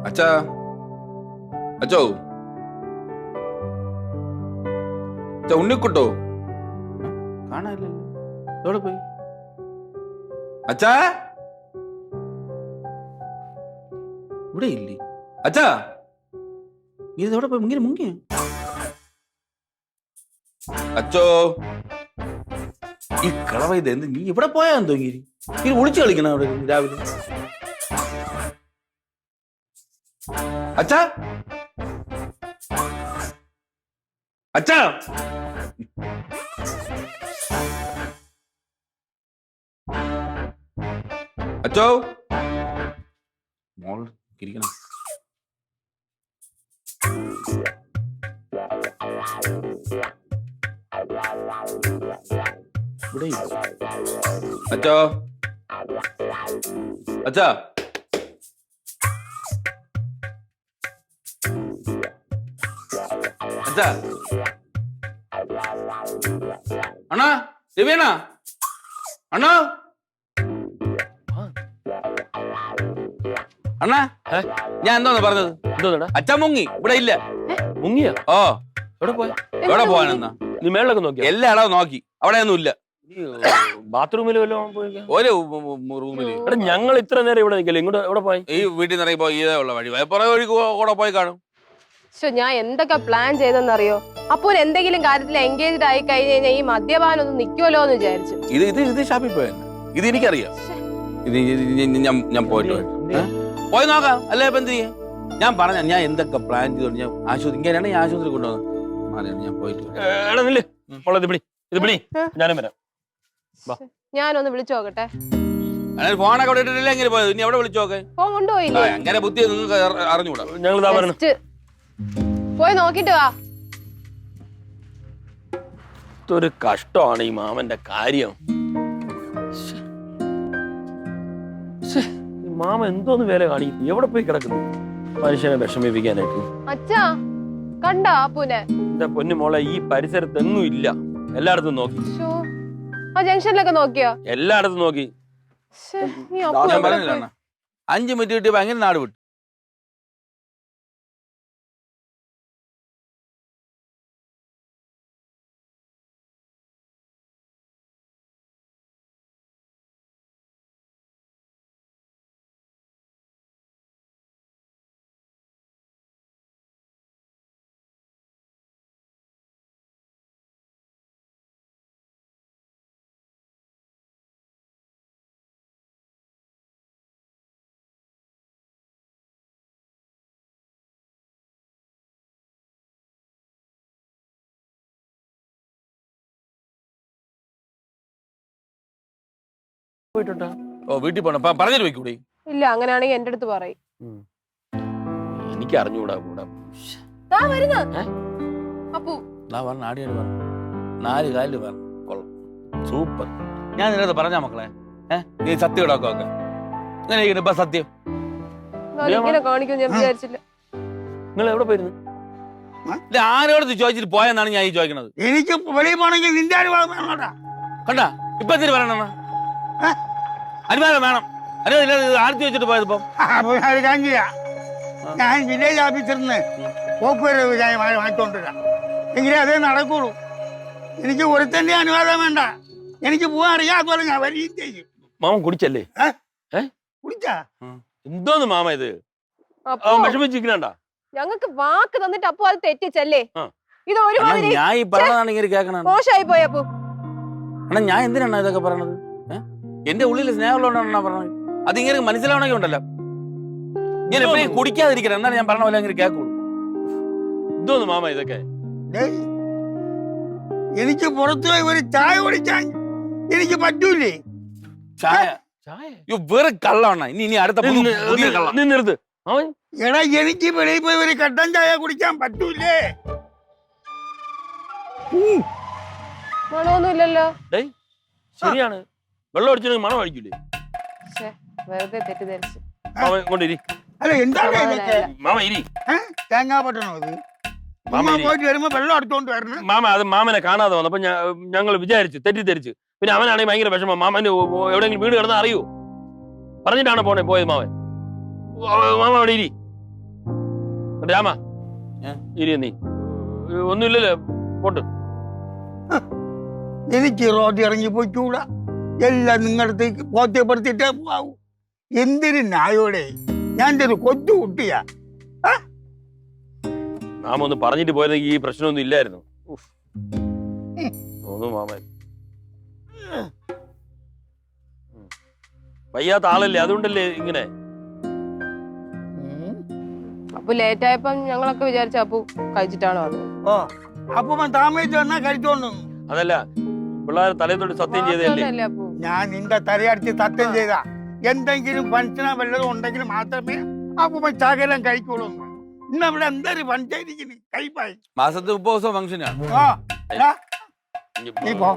അച്ഛാ അച്ചോ അച്ഛാ ഉണ്ണിക്കുട്ടോ കാണാനില്ലല്ലോ എവിടെ പോയി അച്ഛാ ഇവിടെ ഇല്ലേ അച്ഛാ ഇത് എവിടെ പോയി ഇങ്ങനെ മുങ്ങിയ അച്ചോ ഈ കളവ ഇത് എന്ത് നീ ഇവിടെ പോയാ എന്തോ ഇങ്ങനെ ഇങ്ങനെ ഒളിച്ചു കളിക്കണം അവിടെ രാവിലെ അച്ഛാ അച്ഛാ അച്ചോ മോൾ ഇരിക്കണം ഇവിടെ അച്ചോ അച്ഛാ അച്ഛാ അണ്ണാ രവിയണ്ണാ അണ്ണാ അണ്ണാ ഞാൻ എന്തോന്ന് പറഞ്ഞത് എന്തോന്നാ അച്ഛാ മുങ്ങി ഇവിടെ ഇല്ല മുങ്ങിയ ഓ എവിടെ പോയ എവിടെ പോവാനെന്നാ നീ മേളിലൊക്കെ നോക്കിയ എല്ലാ ഇടവും നോക്കി അവിടെ ഒന്നും ഇല്ല ബാത്റൂമിൽ വല്ലതും പോയി ഒരു റൂമില് എടാ ഞങ്ങൾ ഇത്ര നേരം ഇവിടെ നിൽക്കല്ലേ ഇങ്ങോട്ട് എവിടെ പോയി ഈ വീട്ടിൽ നിന്ന് ഇറങ്ങി പോയി ഇതേ ഉള്ള വഴി പുറകെ വഴി കൂടെ പോയി കാണും ഞാൻ എന്തൊക്കെ പ്ലാൻ ചെയ്തെന്നറിയോ അപ്പോൾ എന്തെങ്കിലും കാര്യത്തിൽ എൻഗേജ്ഡ് ആയി കഴിഞ്ഞ് കഴിഞ്ഞാൽ ഈ മദ്യപാനം ഒന്ന് നിൽക്കുമല്ലോ എന്ന് വിചാരിച്ചു ഇത് ഷാപ്പിൽ പോയ ഇത് എനിക്കറിയാം ഇത് ഞാൻ പോയിട്ട് പോയി നോക്കാം അല്ലേ ഇപ്പൊ എന്ത് ചെയ്യാം ഞാൻ പറഞ്ഞ ഞാൻ എന്തൊക്കെ പ്ലാൻ ചെയ്തോണ്ട് ഞാൻ ആശുപത്രി ഇങ്ങനെയാണ് ഞാൻ ആശുപത്രി കൊണ്ടുവന്നത് ഞാൻ പോയിട്ട് എടാ നില്ല് മോളെ ഇത് പിടി ഞാനും വരാം ഞാനൊന്ന് വിളിച്ചു നോക്കട്ടെ അങ്ങനെ ഫോണൊക്കെ അവിടെ ഇട്ടിട്ടില്ല എങ്ങനെ പോയത് ഇനി എവിടെ വിളിച്ചു നോക്കേ ഫോൺ കൊണ്ടുപോയില്ലേ അങ്ങനെ ബുദ്ധി നിങ്ങൾക്ക് അറിഞ്ഞുകൂടാ ഞങ്ങൾ ഇതാ പറഞ്ഞു Just പോയി നോക്കിട്ട് വാ ഒരു കഷ്ടമാണ് ഈ മാമന്റെ കാര്യം ഈ മാമ എന്തോന്ന് വേല കാണിക്കും എവിടെ പോയി കിടക്കുന്നു മനുഷ്യനെ വിഷമിപ്പിക്കാനായിട്ട് അച്ഛാ കണ്ടാ അപ്പൂനെ എന്റെ പൊന്നു മോളെ ഈ പരിസരത്ത് എങ്ങും ഇല്ല എല്ലായിടത്തും നോക്കി ശ്ശോ, ആ ജംഗ്ഷനിലൊക്കെ നോക്കിയോ എല്ലായിടത്തും നോക്കി ശ്ശേ, ഈ അപ്പു ഞാൻ എവിടെ പറഞ്ഞില്ല പോയി? അണ്ണാ 5 മിനിറ്റ് കിട്ടിയപ്പോ അങ്ങനെ നാട് വിട്ടു പോയിട്ടുണ്ടോ ഓ വീട്ടിൽ പോണം പറഞ്ഞിട്ട് വെക്കൂടെ ഇല്ല അങ്ങനെയാണെങ്കിൽ എന്റെ അടുത്ത് പറയും എനിക്ക് അറിഞ്ഞുകൂടാ കൂടാ ദാ വരുന്നു അപ്പു പറഞ്ഞു ആടിയാണ് പറഞ്ഞു 4 കാലില് പറഞ്ഞു കൊള്ളാം സൂപ്പർ ഞാൻ നിന്നത് പറഞ്ഞാ മക്കളെ നീ സത്യം ഇടാക്കൊക്കെ അങ്ങനെ ഇപ്പൊ സത്യം ഇങ്ങനെ കാണിക്കും ഞാൻ വിചാരിച്ചില്ല നിങ്ങൾ എവിടെ പോയിരുന്നു ഇത് ആരോട് ചോദിച്ചിട്ട് പോയെന്നാണ് ഞാൻ ഈ ചോദിക്കണത് എനിക്ക് വെളിയിൽ പോണെങ്കിൽ നിന്റെ അനുവാദം വേണോടാ. കണ്ടാ ഇപ്പൊ എന്തിനു പറയണ അനുവാദം വേണം അനുവാദം ആർത്തി വെച്ചിട്ട് പോയത് ഇപ്പം അപ്പൊ ഞാൻ ഒരു കാര്യം ചെയ്യാം. ഞാൻ വില്ലേജ് ഓഫീസറിൽ നിന്ന് പോക്കുവരെ വാങ്ങിക്കൊണ്ടിരാം എങ്കിലേ അതേ നടക്കുള്ളൂ. എനിക്ക് ഒരുത്തന്റെ അനുവാദം വേണ്ട. എനിക്ക് പോകാൻ അറിയാം. അതുപോലെ ഞാൻ വരികയും ചെയ്യും. മാമൻ കുടിച്ചല്ലേ കുടിച്ചാ എന്തോന്ന് മാമ ഇത് അപ്പു, വിഷമിച്ചിരിക്കണ ഞങ്ങൾക്ക് വാക്ക് തന്നിട്ട് അപ്പു അത് തെറ്റിച്ചല്ലേ ആ. ഇത് ഒരുമാതിരി ഞാൻ ഈ പറഞ്ഞതാണ് ഇങ്ങനെ കേൾക്കണ മോശമായി പോയി അപ്പു. അണ്ണാ ഞാൻ എന്തിനാണ് ഇതൊക്കെ പറയണത് എന്റെ ഉള്ളിൽ സ്നേഹമുള്ളതുകൊണ്ടാണ് പറഞ്ഞത് അതിങ്ങനെ മനസ്സിലാവണമെങ്കിൽ ഉണ്ടല്ലോ ഞാൻ എപ്പോഴും കുടിക്കാതിരിക്കണം എന്നാണ് ഞാൻ പറഞ്ഞ പോലെ അങ്ങനെ കേൾക്കുള്ളൂ എന്തോന്ന് മാമ ഇതൊക്കെ ഡേയ്, എനിക്ക് പുറത്തു പോയി ഒരു ചായ കുടിക്കാൻ എനിക്ക് പറ്റൂലേ. ചായ ചായ വേറെ കള്ളമാണ് ഇനി അടുത്ത പുതിയ കള്ളം നിർത്ത് മാമൻ എടാ എനിക്ക് വെളിയിൽ പോയി ഒരു കട്ടൻ ചായ കുടിക്കാൻ പറ്റൂലേ. മണമൊന്നും ഇല്ലല്ലോ. ശരിയാണ് വെള്ളം അടിച്ചിട്ട് മണം അടിക്കൂലേ ശ്ശേ, വെറുതെ തെറ്റിദ്ധരിച്ചു. മാമൻ കൊണ്ടിരി അല്ല എന്താണ് ഇതൊക്കെ? മാമ ഇരി തേങ്ങാ പറ്റണോ അത്? മാമ അമ്മ ഇരി. പോയിട്ട് വരുമ്പോ വെള്ളം എടുത്തോണ്ട് വരണം. മാമ അത് മാമനെ കാണാതെ വന്നപ്പോ ഞങ്ങൾ വിചാരിച്ചു തെറ്റിദ്ധരിച്ചു പിന്നെ അവനാണെങ്കിൽ ഭയങ്കര വിഷമം മാമന്റെ എവിടെയെങ്കിലും വീട് കിടന്നാ അറിയൂ പറഞ്ഞിട്ടാണ് പോയത് മാമൻ മാമ അവിടെ ഇരി രാമ ഏ? ഇരി നീ ഒന്നുമില്ലല്ലോ പോട്ട്. എനിക്ക് റോഡ് ഇറങ്ങി പോയിക്കൂടാ, എല്ലാം നിങ്ങളടുത്തേക്ക് ബോധ്യപ്പെടുത്തിയിട്ടേ പോവാവൂ. എന്തിനു നായോടെ, ഞാൻ എൻ്റെ ഒരു കൊച്ചു കുട്ടിയാ. മാമ ഒന്ന് പറഞ്ഞിട്ട് പോയതെങ്കിൽ ഈ പ്രശ്നമൊന്നും ഇല്ലായിരുന്നു. തോന്നുന്നു മാമൻ വയ്യാത്ത ആളല്ലേ, അതുകൊണ്ടല്ലേ ഇങ്ങനെ. അപ്പൊ ലേറ്റ് ആയപ്പോ ഞങ്ങളൊക്കെ വിചാരിച്ച അപ്പു കഴിച്ചിട്ടാണ് വന്നത്. ഓ അപ്പൊ താമസിച്ച് വന്നാ കഴിച്ചോണ്ടു. അതല്ല, പിള്ളേരെ തലത്തോട്ട് സത്യം ചെയ്തല്ലേ. മാത്രമല്ലേ അപ്പു, ഞാൻ നിന്റെ തലയടിച്ച് സത്യം ചെയ്ത എന്തെങ്കിലും ഫംഗ്ഷനോ വല്ലതും ഉണ്ടെങ്കിൽ മാത്രമേ അപ്പൊ ചകലം കഴിക്കുള്ളൂ. ഇന്നവിടെ എന്തൊരു ഫംഗ്ഷനിരിക്കുന്നു, കൈപ്പായി. മാസത്തിൽ 30 ദിവസം ഫംഗ്ഷനാണ്. ഓ നീ പോ.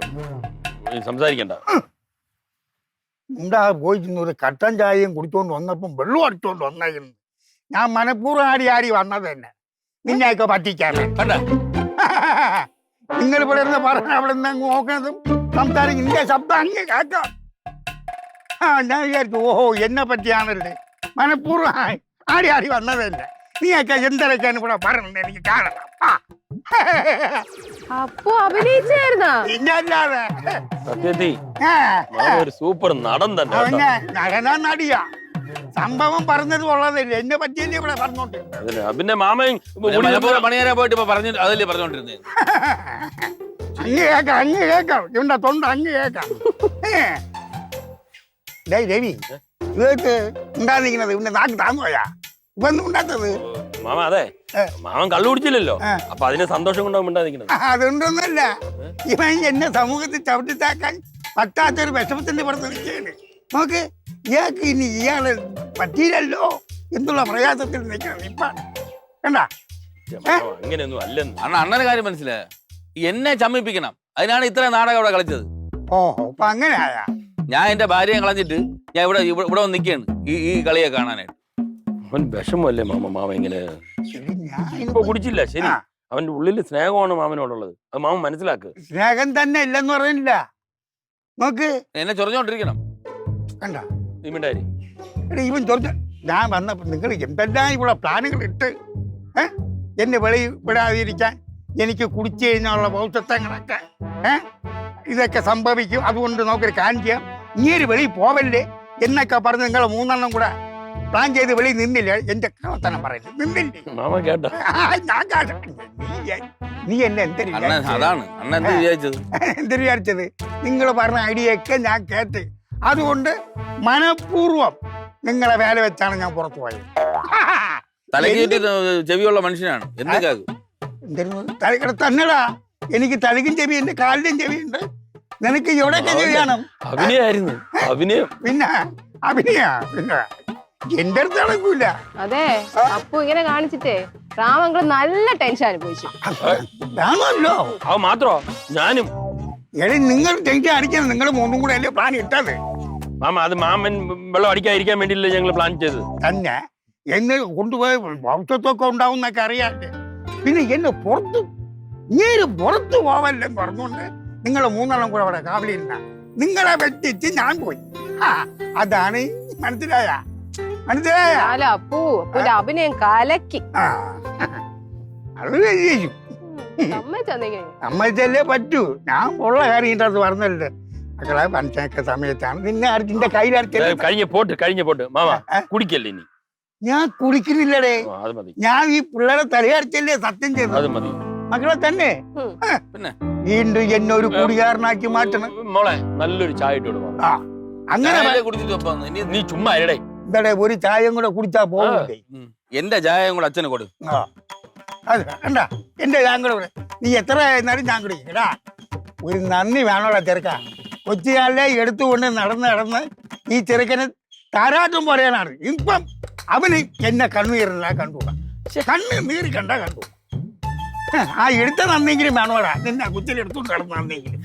സംസാരിക്കണ്ട. ഉണ്ടാ പോയി ഒരു കട്ടൻ ചായയും കുടിച്ചോണ്ട് വന്നപ്പം വെള്ളം അടിച്ചോണ്ട് വന്നായിരുന്നു. ഞാൻ മനഃപൂർവ്വം ആടി വന്നത് തന്നെ നിന്നെയൊക്കെ പറ്റിക്കാണ്. കണ്ട നിങ്ങൾ ഇവിടെ ഇരുന്ന് പറഞ്ഞ അവിടെ നിന്ന് അങ്ങ് നോക്കുന്നതും സംസാരിക്കും, നിന്റെ ശബ്ദം അങ്ങ് കേൾക്കാം. ഞാൻ വിചാരിച്ചു ഓഹോ എന്നെ പറ്റിയാണല്ലേ, മനഃപൂർവ്വം ആടി വന്നത് തന്നെ. നീയൊക്കെ എന്തൊക്കെയാണ് ഇവിടെ പറഞ്ഞത് എനിക്ക് കാണണം. അപ്പു അഭിനയിച്ചായിരുന്നാ? ഇന്നല്ലാതെ സത്യത്തി ഒരു സൂപ്പർ നടൻ തന്നെ. അവനെ നടനാ നടിയാ, സംഭവം പറഞ്ഞത് ഉള്ളതല്ലേ, എന്നെ പറ്റിയല്ലേ ഇവിടെ പറഞ്ഞോണ്ട്. പിന്നെ മാമൻ പണിയാരാ പോയിട്ട് ഇപ്പൊ പറഞ്ഞു, അതല്ലേ പറഞ്ഞോണ്ടിരുന്നേ. അങ്ങ് കേക്കാം ഇവന്റെ തൊണ്ട അങ്ങ് കേക്കാം. രവി ഇവർക്ക് ഉണ്ടാകുന്നത് ഇവന്റെ നാക്ക് താങ്ങോയാ ഇവൊന്നും ഉണ്ടാത്തത്. മാമ അതെ, മാമൻ കള്ളു കുടിച്ചില്ലല്ലോ, അപ്പൊ അതിന് സന്തോഷം കൊണ്ടാവും ഉണ്ടാകുന്നത്. അതുകൊണ്ടൊന്നുമല്ല, ഇവൻ എന്നെ സമൂഹത്തിൽ ചവിട്ടിത്താക്കാൻ പറ്റാത്തൊരു വിഷമത്തിന്റെ പുറത്ത് നിൽക്കുകയാണ്. നോക്ക്, ഇയാൾക്ക് ഇനി ഇയാളെ പറ്റിയില്ലല്ലോ എന്നുള്ള പ്രയാസത്തിൽ നിൽക്കണം ഇപ്പൊ. കണ്ട അങ്ങനെയൊന്നും അല്ലെന്ന്. അണ്ണന്റെ കാര്യം മനസ്സിലായ, എന്നെ ചമ്മിപ്പിക്കണം, അതിനാണ് ഇത്ര നാടകം ഇവിടെ കളിച്ചത്. ഓഹോ അപ്പൊ അങ്ങനെ ആയാ. ഞാൻ എന്റെ ഭാര്യയെ കളഞ്ഞിട്ട് ഞാൻ ഇവിടെ വന്ന് നിൽക്കുകയാണ് ഈ കളിയെ കാണാനായിട്ട്. അവൻ വിഷമല്ലേ മാമ, മാമ ഇങ്ങനെ ഞാൻ ഇപ്പൊ കുടിച്ചില്ല ശരി, അവന്റെ ഉള്ളിൽ സ്നേഹമാണ് മാമനോടുള്ളത്, അത് മാമൻ മനസ്സിലാക്ക്. സ്നേഹം തന്നെ ഇല്ലെന്ന് പറയുന്നില്ല. നോക്ക് എന്നെ ചൊറിഞ്ഞോണ്ടിരിക്കണം. കണ്ട നിമിണ്ടായി എടാ ഇവൻ ചൊറിഞ്ഞ, ഞാൻ വന്നപ്പോൾ നിങ്ങൾ എന്തെല്ലാം ഇവിടെ പ്ലാനുകൾ ഇട്ട് എന്നെ വെളി വിടാതിരിക്കാൻ, എനിക്ക് കുടിച്ചു കഴിഞ്ഞുള്ള ഭൗഷത്വങ്ങളൊക്കെ ഇതൊക്കെ സംഭവിക്കും, അതുകൊണ്ട് നമുക്കൊരു കാര്യം ചെയ്യാം, ഇങ്ങനെ വെളി പോവല്ലേ എന്നൊക്കെ പറഞ്ഞ് നിങ്ങൾ 3 എണ്ണം കൂടെ പ്ലാൻ ചെയ്ത് വെളി നിന്നില്ല. എന്റെ കള്ളത്തനം പറയുന്നത് നിന്നില്ലേ? മാമ കേട്ടോ, നീ എന്നെ എന്തൊരു അതാണ് അണ്ണൻ എന്ത് വിചാരിച്ചത്? എന്തൊരു വിചാരിച്ചത്? നിങ്ങൾ പറഞ്ഞ ഐഡിയ ഒക്കെ ഞാൻ കേട്ട്, അതുകൊണ്ട് മനഃപൂർവ്വം നിങ്ങളെ വേല വെച്ചാണ് ഞാൻ പുറത്തു പോയത്. തലകേറ്റ് ചെവിയുള്ള മനുഷ്യനാണ്. എന്താ തലക്കട തന്നെടാ, എനിക്ക് തലക്കും ചെവി ഉണ്ട്, കാലിലും ചെവിയുണ്ട്. നിനക്ക് എവിടെയൊക്കെ ചെവിയാണ്? അഭിനയായിരുന്നു, അഭിനയം. പിന്നെ പിന്നെ എന്റെ അടുത്ത് നടക്കൂല. അതെ, അപ്പു ഇങ്ങനെ കാണിച്ചിട്ടേ രാമങ്കൾ നല്ല ടെൻഷൻ അനുഭവിച്ചു. ആണല്ലോ. അത് മാത്രോ ഞാനും. എടി നിങ്ങൾ ടെൻഷൻ അടിക്കണം, നിങ്ങൾ 3 കൂടെ അല്ലേ പ്ലാൻ ഇട്ടത്. മാമ അത് മാമൻ വെള്ളം അടിക്കാതിരിക്കാൻ വേണ്ടിയില്ലേ ഞങ്ങൾ പ്ലാൻ ചെയ്തത്. തന്നെ എന്നെ കൊണ്ടുപോയി ഭൗത്വത്വമൊക്കെ ഉണ്ടാവും എന്നൊക്കെ അറിയാല്ലേ. പിന്നെ എന്നെ പുറത്ത് പോവല്ലെന്ന് പറഞ്ഞുകൊണ്ട് നിങ്ങൾ 3 എണ്ണം കൂടെ അവിടെ കാവലിരുന്ന നിങ്ങളെ വെട്ടിച്ച് ഞാൻ പോയി. അതാണ് മനസ്സിലായ? അപ്പുന്റെ അഭിനയം കലക്കി. അത് ചെയ്യും, അമ്മച്ചല്ലേ പറ്റൂ. ഞാൻ ഉള്ള കാര്യം ഇട്ടത് പറഞ്ഞല്ലേ മക്കളെ, പഞ്ചായത്ത് സമയത്താണ് നിന്നെ അടിച്ചിന്റെ കയ്യിലടിച്ചത്. കഴിഞ്ഞ പോട്ട് മാമ കുടിക്കല്ലേ ഇനി. ഞാൻ കുടിക്കുന്നില്ലടേ, അത് മതി. ഞാൻ ഈ പിള്ളേരെ തലയടിച്ചല്ലേ സത്യം ചെയ്തത്. അത് മതി മക്കളെ തന്നെ പിന്നെ വീണ്ടും എന്നെ ഒരു കുടികാരനാക്കി മാറ്റണം. മോളെ നല്ലൊരു ചായ ഇട്ടോട്. അങ്ങനെ കുടിച്ചിട്ട് നീ ചുമ്മാ ഇരടേ. എന്താടേ ഒരു ചായയും കൂടെ കുടിച്ചാ പോകണ്ടേ? എന്റെ ചായയും കൂടെ അച്ഛന് കൊടു. അത് കണ്ട എന്റെ ഞാൻ കൂടെ നീ എത്ര ആയിരുന്നാലും ഞാൻ കുടിക്കടാ. ഒരു നന്ദി വേണോടാ ചെറുക്ക. കൊച്ചുകാലിലെ എടുത്തുകൊണ്ട് നടന്ന് ഈ ചെറുക്കന് താരാട്ടും പറയാനാണ്. ഇപ്പം അവന് എന്നെ കണ്ണുനീരില്ല കണ്ടുകൂടാ, കണ്ണ് നീറി കണ്ടാ കണ്ടു. ആ എടുത്ത നന്ദിയെങ്കിലും വേണോടാ, നിന്നെ കുച്ചിലെടുത്തോണ്ട് കിടന്ന് നന്ദിയെങ്കിലും.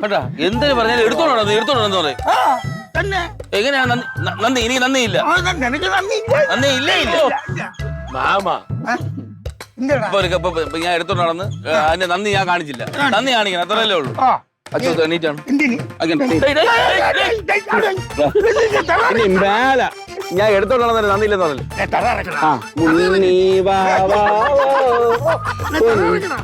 കേട്ടാ എന്തിനു പറഞ്ഞാലും എടുത്തോണ്ടോ പറയും. തന്നെ എങ്ങനെയാ നന്ദി? ഇനി നന്ദിയില്ല. നിനക്ക് നന്ദി ഇല്ലേ? മാമ ഇപ്പൊ ഞാൻ എടുത്തോണ്ട് നടന്ന് അതിന്റെ നന്ദി ഞാൻ കാണിച്ചില്ല. നന്ദി കാണിക്കണം, അത്രയല്ലേ ഉള്ളൂ. അച്ഛൻ എണീറ്റാണ് ഞാൻ എടുത്തോണ്ടാണെന്ന് തന്നെ നന്ദിയില്ലെന്ന് പറഞ്ഞില്ല. തറ അടക്കടാ. ആ ഉണ്ണി വാ വാ വാ. തറ അടക്കടാ.